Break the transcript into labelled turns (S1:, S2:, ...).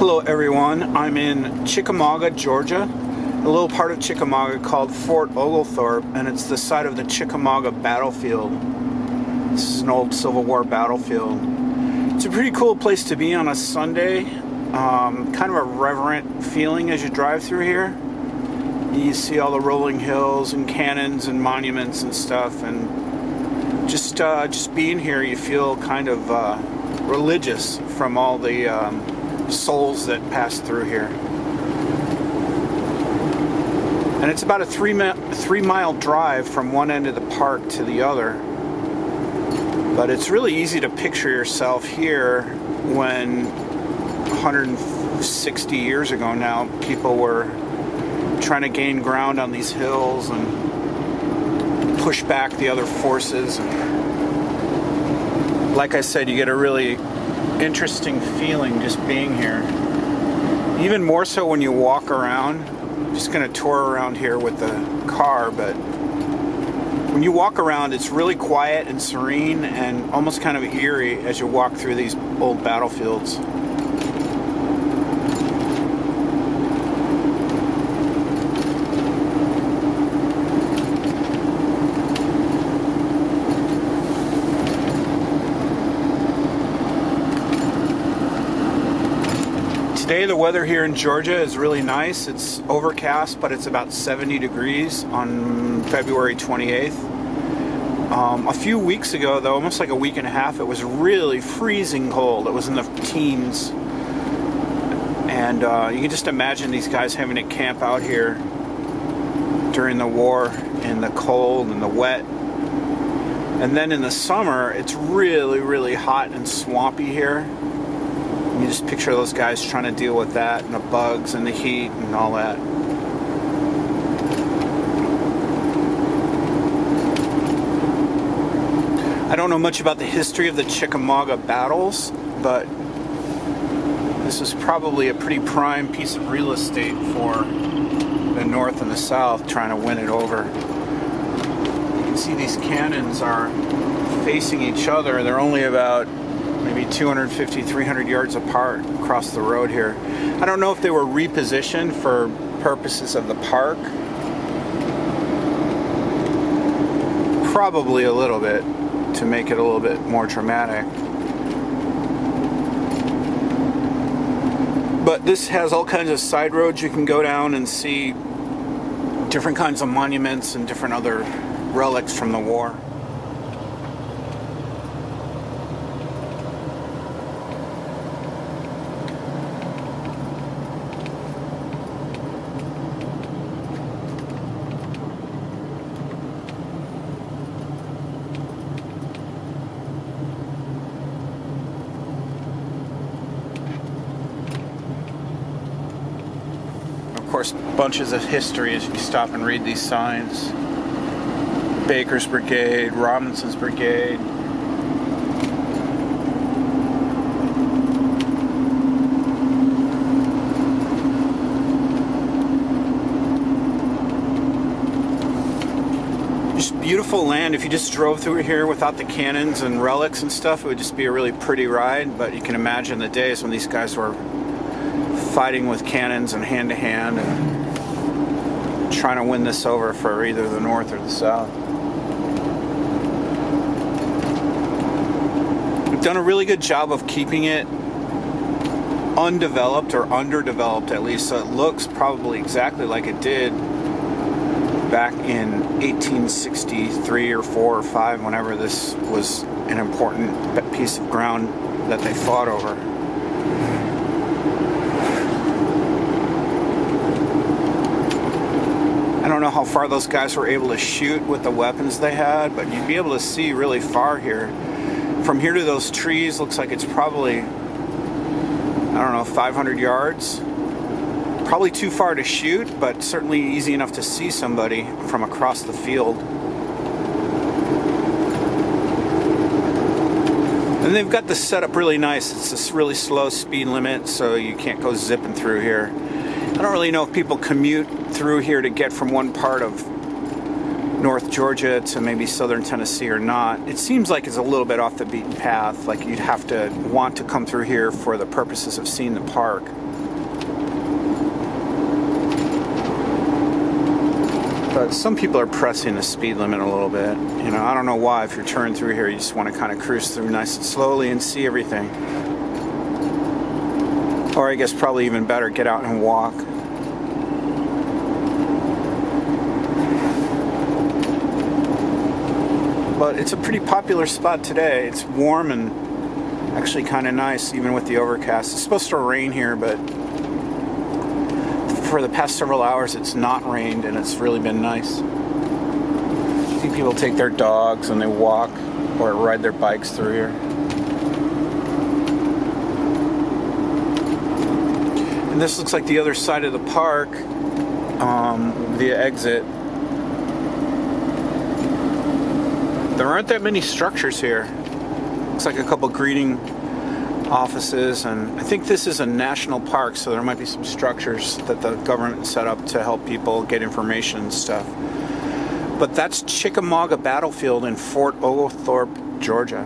S1: Hello everyone, I'm in Chickamauga, Georgia, a little part of Chickamauga called Fort Oglethorpe, and it's the site of the Chickamauga battlefield. This is an old Civil War battlefield. It's a pretty cool place to be on a Sunday, kind of a reverent feeling as you drive through here. You see all the rolling hills and cannons and monuments and stuff, and just being here you feel kind of religious from all the souls that pass through here. And it's about a three-mile drive from one end of the park to the other. But it's really easy to picture yourself here when 160 years ago now, people were trying to gain ground on these hills and push back the other forces. And like I said, you get a really interesting feeling just being here. Even more so when you walk around. I'm just going to tour around here with the car, but when you walk around, it's really quiet and serene and almost kind of eerie as you walk through these old battlefields. Today the weather here in Georgia is really nice. It's overcast, but it's about 70 degrees on February 28th. A few weeks ago, though, almost like a week and a half, it was really freezing cold. It was in the teens. And you can just imagine these guys having to camp out here during the war in the cold and the wet. And then in the summer, it's really, really hot and swampy here. You just picture those guys trying to deal with that and the bugs and the heat and all that. I don't know much about the history of the Chickamauga battles, but this is probably a pretty prime piece of real estate for the North and the South trying to win it over. You can see these cannons are facing each other. They're only about maybe 250, 300 yards apart across the road here. I don't know if they were repositioned for purposes of the park. Probably a little bit, to make it a little bit more dramatic. But this has all kinds of side roads you can go down and see different kinds of monuments and different other relics from the war. Of course, bunches of history as you stop and read these signs. Baker's Brigade, Robinson's Brigade. Just beautiful land. If you just drove through here without the cannons and relics and stuff, it would just be a really pretty ride. But you can imagine the days when these guys were fighting with cannons and hand-to-hand and trying to win this over for either the North or the South. We've done a really good job of keeping it undeveloped, or underdeveloped at least, so it looks probably exactly like it did back in 1863 or 4 or 5, whenever this was an important piece of ground that they fought over. I don't know how far those guys were able to shoot with the weapons they had, but you'd be able to see really far here. From here to those trees, looks like it's probably, I don't know, 500 yards. Probably too far to shoot, but certainly easy enough to see somebody from across the field. And they've got this set up really nice. It's this really slow speed limit, so you can't go zipping through here. I don't really know if people commute through here to get from one part of North Georgia to maybe southern Tennessee or not. It seems like it's a little bit off the beaten path, like you'd have to want to come through here for the purposes of seeing the park. But some people are pressing the speed limit a little bit. You know, I don't know why. If you're turning through here, you just want to kind of cruise through nice and slowly and see everything. Or I guess probably even better, get out and walk. But it's a pretty popular spot today. It's warm and actually kind of nice, even with the overcast. It's supposed to rain here, but for the past several hours it's not rained, and it's really been nice. I see people take their dogs and they walk or ride their bikes through here. And this looks like the other side of the park, the exit. There aren't that many structures here. Looks like a couple greeting offices, and I think this is a national park, so there might be some structures that the government set up to help people get information and stuff. But that's Chickamauga Battlefield in Fort Oglethorpe, Georgia.